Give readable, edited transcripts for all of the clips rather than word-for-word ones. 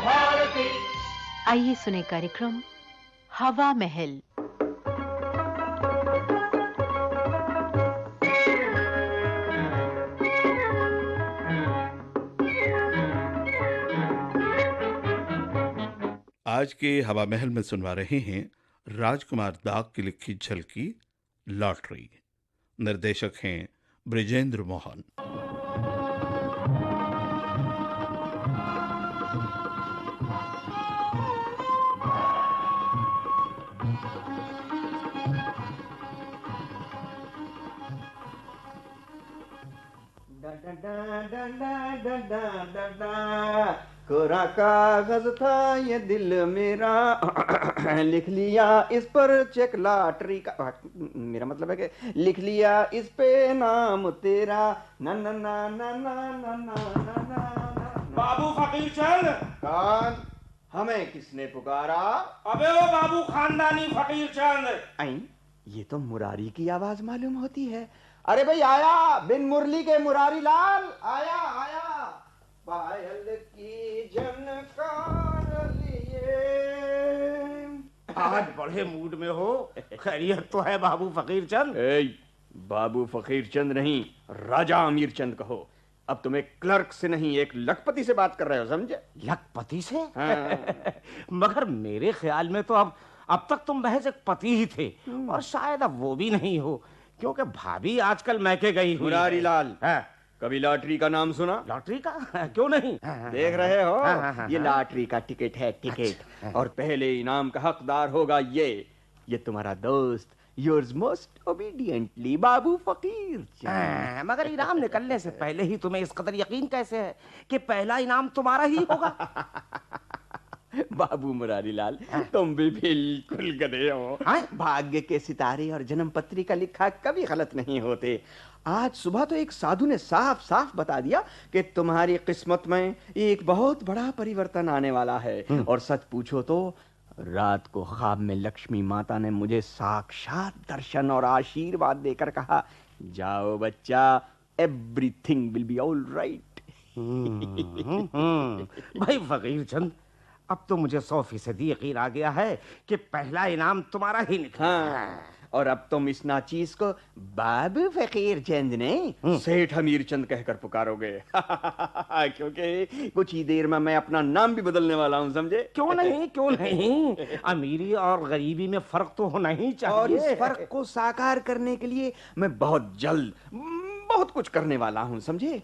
भारती। आइए सुने कार्यक्रम हवा महल। आज के हवा महल में सुनवा रहे हैं राजकुमार दाग की लिखी झलकी लॉटरी। निर्देशक हैं ब्रिजेंद्र मोहन। कोरा कागज था ये दिल मेरा लिख लिया इस पर चेक लॉटरी का। मेरा मतलब है कि लिख लिया इस पे नाम तेरा। ना ना ना ना ना ना ना ना ना। बाबू फकीर चंद। कौन? हमें किसने पुकारा? अबे वो बाबू खानदानी फकीर चंद। आई, ये तो मुरारी की आवाज मालूम होती है। अरे भाई आया, बिन मुरली के मुरारी लाल आया आया। पायल की झनकार लिए। आज बड़े मूड में हो। खैरियत तो है बाबू फकीर चंद? बाबू फकीर चंद नहीं, राजा अमीर चंद कहो। अब तुम एक क्लर्क से नहीं, एक लखपति से बात कर रहे हो, समझे? लखपति से? हाँ। मगर मेरे ख्याल में तो अब तक तुम महज एक पति ही थे, और शायद अब वो भी नहीं हो, क्योंकि भाभी आजकल मैके गई हुई। मुरारी लाल, हाँ। कभी लॉटरी का नाम सुना? लॉटरी का? क्यों नहीं? देख रहे हो, हाँ। ये लॉटरी का टिकट है, टिकट। अच्छा। और पहले इनाम का हकदार होगा ये तुम्हारा दोस्त, योर्स मोस्ट ओबीडिएंटली बाबू फकीर चंद। मगर इनाम निकलने से पहले ही तुम्हें इस कदर यकीन कैसे है कि पहला इनाम तुम्हारा ही होगा? बाबू मुरारी लाल, तुम भी बिल्कुल गधे हो। भाग्य के सितारे और जन्म पत्री का लिखा कभी गलत नहीं होते। आज सुबह तो एक साधु ने साफ साफ बता दिया कि तुम्हारी किस्मत में एक बहुत बड़ा परिवर्तन आने वाला है। और सच पूछो तो रात को ख्वाब में लक्ष्मी माता ने मुझे साक्षात दर्शन और आशीर्वाद देकर कहा, जाओ बच्चा, everything will be all right. भाई फकीर चंद, अब तो मुझे 100% यकीन आ गया है कि पहला इनाम तुम्हारा ही निकला। हाँ, और अब तुम इस नाचीज को बाबू फकीर चंद ने सेठ अमीर चंद कहकर पुकारोगे। क्योंकि कुछ ही देर में मैं अपना नाम भी बदलने वाला हूँ, समझे? क्यों नहीं, क्यों नहीं? अमीरी और गरीबी में फर्क तो होना ही चाहिए। और इस फर्क को साकार करने के लिए मैं बहुत जल्द बहुत कुछ करने वाला हूँ, समझे?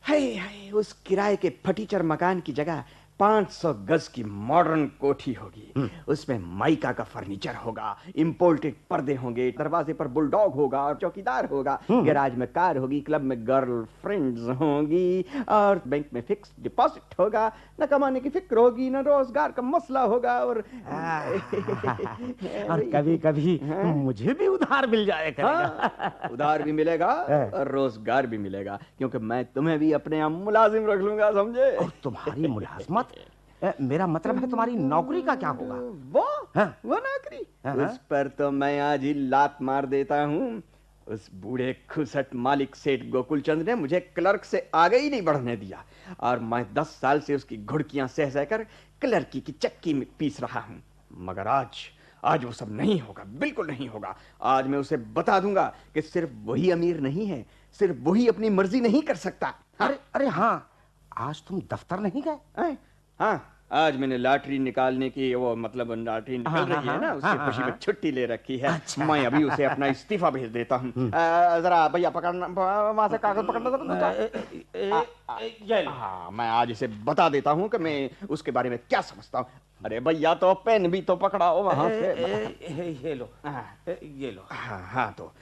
हाय, उस किराए के फटीचर मकान की जगह 500 गज की मॉडर्न कोठी होगी। उसमें माइका का फर्नीचर होगा, इंपोर्टेड पर्दे होंगे, दरवाजे पर बुलडॉग होगा और चौकीदार होगा, गैराज में कार होगी, क्लब में गर्ल फ्रेंड्स होंगी, और बैंक में फिक्स डिपॉजिट होगा। न कमाने की फिक्र होगी, न रोजगार का मसला होगा। और कभी कभी मुझे भी उधार मिल जाए करेगा। उधार भी मिलेगा और रोजगार भी मिलेगा, क्योंकि मैं तुम्हें भी अपने यहाँ मुलाजिम रख लूंगा, समझे? और तुम्हारी मुलाजमत? मेरा मतलब है तुम्हारी नौकरी का क्या होगा? वो नौकरी, उस पर तो मैं आज ही लात मार देता हूँ। उस बूढ़े खुसट मालिक सेठ गोकुल चंद ने मुझे क्लर्क से आगे ही नहीं बढ़ने दिया, और मैं 10 साल से उसकी घुड़कियां सह सहकर क्लर्की की चक्की में पीस रहा हूँ। मगर आज वो सब नहीं होगा, बिल्कुल नहीं होगा। आज मैं उसे बता दूंगा कि सिर्फ वही अमीर नहीं है, सिर्फ वही अपनी मर्जी नहीं कर सकता। अरे हाँ, आज तुम दफ्तर नहीं गए? हाँ, आज मैंने लॉटरी निकालने की, वो मतलब लॉटरी निकल रही है ना, उसकी खुशी में छुट्टी ले रखी है। अच्छा। मैं अभी उसे अपना इस्तीफा भेज देता हूँ। जरा भैया पकड़ना, वहां से कागज पकड़ना। हाँ, मैं आज इसे बता देता हूँ कि मैं उसके बारे में क्या समझता हूँ। अरे भैया, तो पेन भी तो पकड़ाओ वहां से। ये लो, ये लो। हाँ तो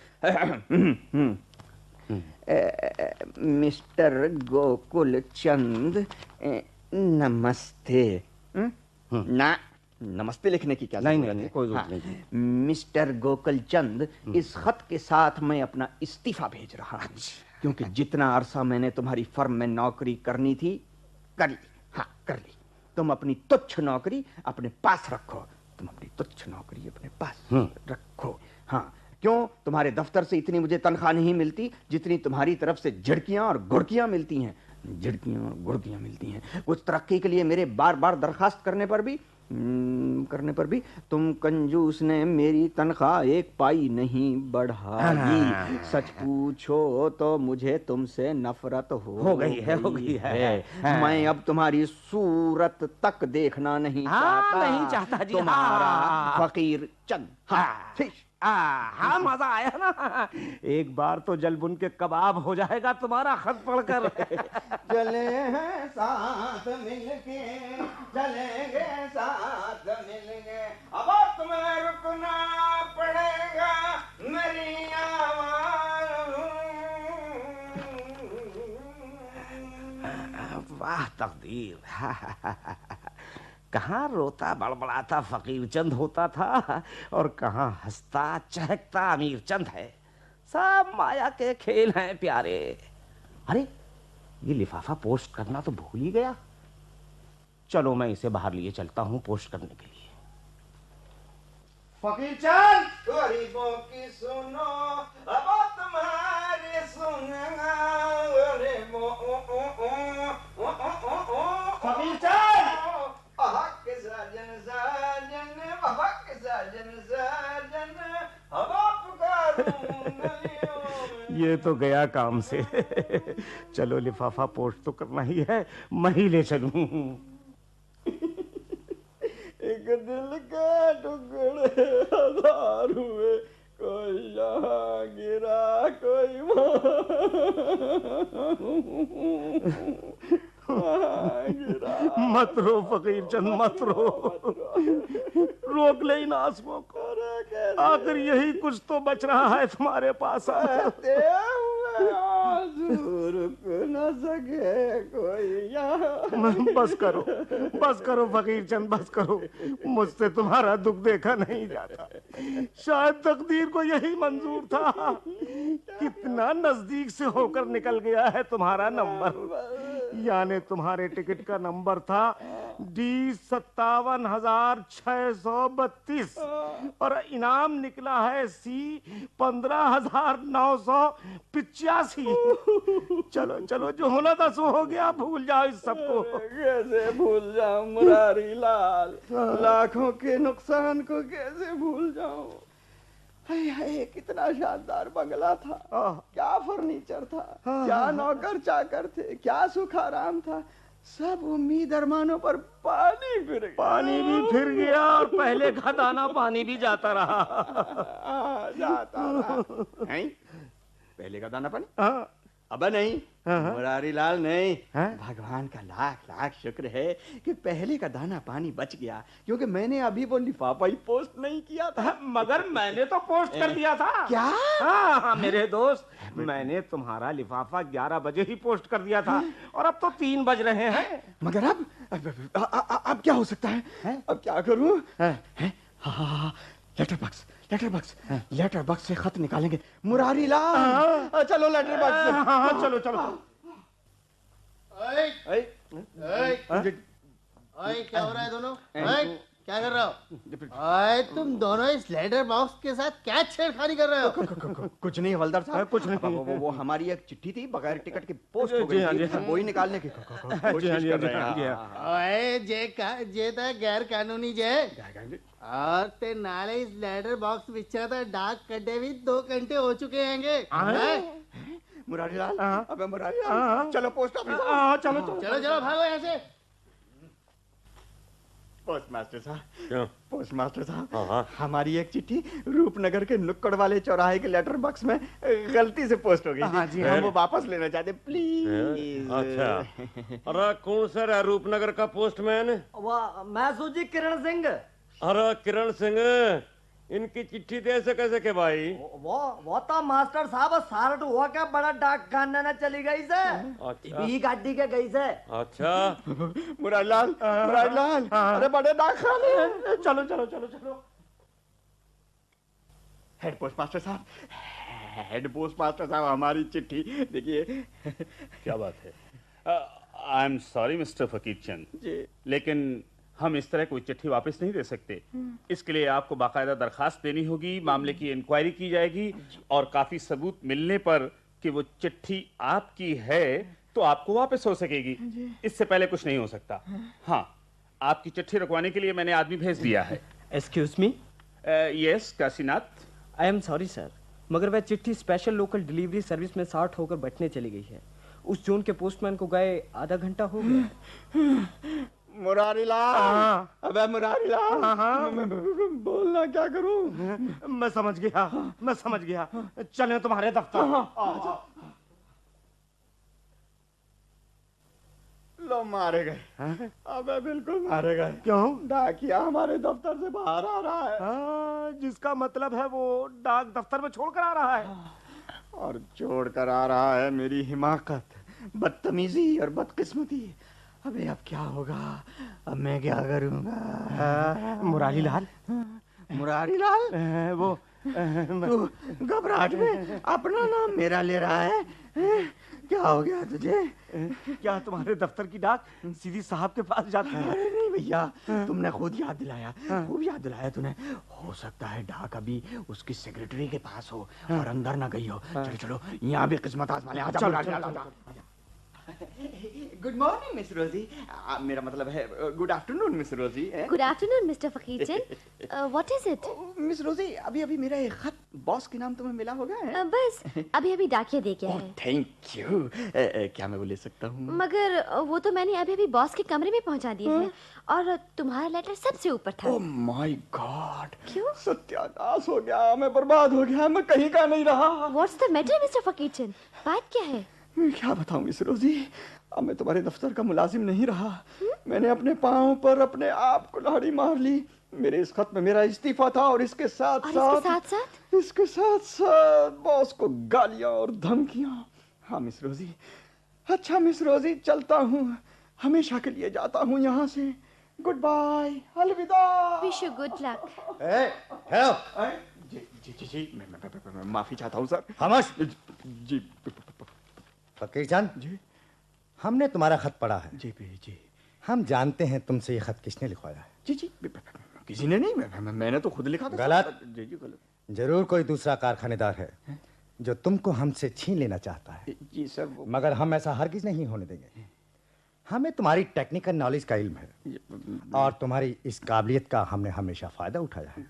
मिस्टर गोकुल चंद, नमस्ते। ना, नमस्ते लिखने की क्या जरूरत है? नहीं, कोई जरूरत नहीं। मिस्टर गोकुल चंद, इस खत के साथ मैं अपना इस्तीफा भेज रहा हूँ। क्योंकि जितना अरसा मैंने तुम्हारी फर्म में नौकरी करनी थी, कर ली। हाँ, कर ली। तुम अपनी तुच्छ नौकरी अपने पास रखो। तुम अपनी तुच्छ नौकरी अपने पास रखो। हाँ, क्यों? तुम्हारे दफ्तर से इतनी मुझे तनख्वाह नहीं मिलती जितनी तुम्हारी तरफ से झड़कियां और घुड़कियां मिलती हैं। झिड़कियां और गुड़कियां मिलती हैं। कुछ तरक्की के लिए मेरे बार बार दरखास्त करने पर भी तुम कंजूस ने मेरी तनख्वाह एक पाई नहीं बढ़ाई। सच पूछो तो मुझे तुमसे नफरत हो गई है। मैं अब तुम्हारी सूरत तक देखना नहीं चाहता जी। तुम्हारा फकीर चंद। हाँ, मजा आया ना। एक बार तो जलबुन के कबाब हो जाएगा तुम्हारा खत पढ़कर। चले हैं साथ मिलके, चलेंगे साथ मिलके, अब तुम्हें रुकना पड़ेगा मेरी आवाज़। वाह तकदीर। कहाँ रोता बड़बड़ाता फकीर चंद होता था और कहाँ हंसता चहकता अमीर चंद है। सब माया के खेल हैं प्यारे। अरे ये लिफाफा पोस्ट करना तो भूल ही गया। चलो मैं इसे बाहर लिए चलता हूँ पोस्ट करने के लिए। फकीर चंद, गरीबों की सुनो अब तुम्हारी सुनेगा। फकीर चंद, साजन साजन साजन साजन अब ये तो गया काम से। चलो लिफाफा पोस्ट तो करना ही है, मैं ही ले चलूं। एक दिल का टुकड़े हजार हुए, कोई यहाँ गिरा कोई मत रो फकीर चंद, मत रो। रोक ले इन आंसुओं को। आखिर यही कुछ तो बच रहा है तुम्हारे पास। रुक न सके कोई यहाँ। बस करो फकीर चंद, बस करो। मुझसे तुम्हारा दुख देखा नहीं जाता। शायद तकदीर को यही मंजूर था। कितना नजदीक से होकर निकल गया है तुम्हारा नंबर। यानी तुम्हारे टिकट का नंबर था D57,632 और इनाम निकला है C15,985। चलो चलो, जो होना था सो हो गया। भूल जाओ इस सबको। कैसे भूल जाऊं मुरारी लाल, लाखों के नुकसान को कैसे भूल जाऊं। हाय हाय, कितना शानदार बंगला था, क्या फर्नीचर था, क्या नौकर चाकर थे, क्या सुख आराम था। सब उम्मीद अरमानों पर पानी भी फिर गया और पहले का दाना पानी भी जाता रहा। पहले का दाना पानी अब नहीं मुरारी लाल, नहीं। भगवान का लाख लाख शुक्र है कि पहले का दाना पानी बच गया, क्योंकि मैंने अभी वो लिफाफा ही पोस्ट नहीं किया था। मगर मैंने तो पोस्ट कर दिया था। क्या? हाँ मेरे दोस्त, मैंने तुम्हारा लिफाफा 11 बजे ही पोस्ट कर दिया था और अब तो 3 बज रहे हैं। मगर अब क्या हो सकता है? अब क्या करूं? लेटर बॉक्स से खत निकालेंगे मुरारी लाल। चलो लेटर बॉक्स से। चलो चलो। क्या हो रहा है दोनों? क्या कर रहे हो? तुम दोनों इस लेटर बॉक्स के साथ क्या छेड़खानी कर रहे हो? कुछ नहीं हवलदार साहब, कुछ नहीं। वो हमारी एक चिट्ठी थी, बगैर टिकट के पोस्ट हो गई थी, वही निकालने की कोशिश कर रहे हैं। जे गैर कानूनी जे और ते नाले इस लेटर बॉक्स बिछा था डाक कड्डे भी 2 घंटे हो चुके हैं। मुरारी लाल, अबे मुरारी लाल, चलो पोस्ट ऑफिस। चलो भागो यहाँ से। पोस्टमास्टर साहब, हमारी एक चिट्ठी रूपनगर के नुक्कड़ वाले चौराहे के लेटर बॉक्स में गलती से पोस्ट हो गई थी। हम वो वापस लेना चाहते, प्लीज। अच्छा, अरे कौन सा रूपनगर का पोस्टमैन? मैं सूजी किरण सिंह। अरे किरण सिंह, इनकी चिट्ठी दे से कैसे के भाई? वो तो मास्टर साहब सारट हुआ क्या बड़ा डाक खाना न चली गई से। अच्छा, बी गाड़ी के गई से। अच्छा। मुरारी लाल, अरे बड़े डाक खाने। चलो। हेड पोस्ट मास्टर साहब, हमारी चिट्ठी देखिए। क्या बात है? I am sorry mister Fakir Chand ji, लेकिन हम इस तरह कोई चिट्ठी वापस नहीं दे सकते। इसके लिए आपको बाकायदा दरखास्त देनी होगी, मामले की इंक्वायरी की जाएगी और काफी सबूत मिलने पर कि वो चिट्ठी आपकी है, तो आपको वापस हो सकेगी। इससे पहले कुछ नहीं हो सकता। हाँ, आपकी चिट्ठी रुकवाने के लिए मैंने आदमी भेज दिया है। Excuse me. Yes Kashinath. I am sorry sir, मगर वह चिट्ठी स्पेशल लोकल डिलीवरी सर्विस में शॉर्ट होकर बटने चली गई है। उस जोन के पोस्टमैन को गए आधा घंटा हो गया। मुरारीलाल, अबे मुरारीलाल, बोलना क्या करूं? मैं समझ गया। चलें तुम्हारे दफ्तर। लो मारे गए। अबे बिल्कुल मारे गए। क्यों? डाकिया हमारे दफ्तर से बाहर आ रहा है। जिसका मतलब है वो डाक दफ्तर में छोड़कर आ रहा है। और छोड़ कर आ रहा है मेरी हिमाकत, बदतमीजी और बदकिस्मती। अबे अब क्या होगा? अब मैं क्या करूंगा? मुरारीलाल, वो तू घबराहट में अपना नाम मेरा ले रहा है? क्या हो गया तुझे? क्या तुम्हारे दफ्तर की डाक सीधी साहब के पास जाती है? अरे नहीं भैया, तुमने खुद याद दिलाया, खूब याद दिलाया तूने। हो सकता है डाक अभी उसकी सेक्रेटरी के पास हो और अंदर ना गई हो। चलो चलो, यहाँ भी किस्मत आजमा ले। आजा चलो। Good morning miss Rosie. मेरा मतलब है good afternoon miss Rosie. Good afternoon mister Fakirchand. What is it? Miss Rosie, अभी मेरा एक खत बॉस के नाम तुम्हें मिला होगा है? बस अभी दे के गया है। Thank you. क्या मैं वो ले सकता हूँ? मगर वो तो मैंने अभी बॉस के कमरे में पहुंचा दिए हैं और तुम्हारा लेटर सबसे ऊपर था। Oh my God. क्यों? सत्यानाश हो गया, मैं बर्बाद हो गया, मैं कहीं का नहीं रहा। What's the matter mister Fakirchand? बात क्या है? मैं क्या बताऊं मिस रोजी, अब मैं तुम्हारे दफ्तर का मुलाजिम नहीं रहा। मैंने अपने पाँव पर अपने आप को लाड़ी मार ली। मेरे इस खत में मेरा इस्तीफा था और इसके साथ साथ बॉस को गालियां और धमकियां। हाँ मिस रोजी। अच्छा मिस रोजी, चलता हूँ, हमेशा के लिए जाता हूँ यहाँ से। गुड बाय, अलविदा। Wish you good luck. Hello. जी, मैं माफी चाहता हूँ सर। खामोश। जी फकीरचंद जी, हमने तुम्हारा खत पढ़ा है। जी। हम जानते हैं तुमसे ये खत किसने लिखवाया है। जी, किसी ने नहीं, मैंने तो खुद लिखा था। गलत। जी गलत। जरूर कोई दूसरा कारखानेदार है जो तुमको हमसे छीन लेना चाहता है। जी सर। मगर हम ऐसा हरगिज नहीं होने देंगे। हमें तुम्हारी टेक्निकल नॉलेज का इल्म है और तुम्हारी इस काबिलियत का हमने हमेशा फायदा उठाया है।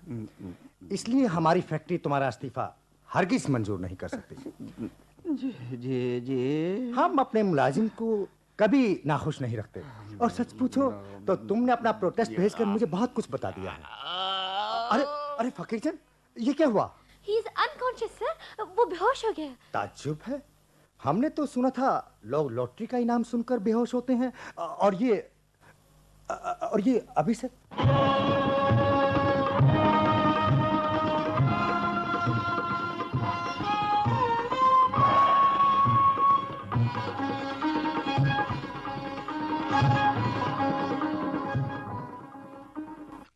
इसलिए हमारी फैक्ट्री तुम्हारा इस्तीफा हरगिज मंजूर नहीं कर सकती। जी। हम अपने मुलाजिम को कभी नाखुश नहीं रखते और सच पूछो तो तुमने अपना प्रोटेस्ट भेजकर मुझे बहुत कुछ बता दिया है। अरे फकीरचंद, ये क्या हुआ? ही इज अनकॉन्शियस सर, वो बेहोश हो गया। ताज्जुब है, हमने तो सुना था लोग लॉटरी का इनाम सुनकर बेहोश होते हैं और ये अभी से।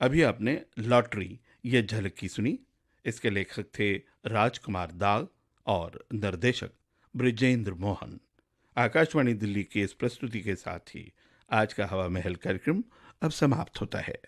अभी आपने लॉटरी ये झलकी सुनी। इसके लेखक थे राजकुमार दाग और निर्देशक ब्रिजेंद्र मोहन। आकाशवाणी दिल्ली की इस प्रस्तुति के साथ ही आज का हवा महल कार्यक्रम अब समाप्त होता है।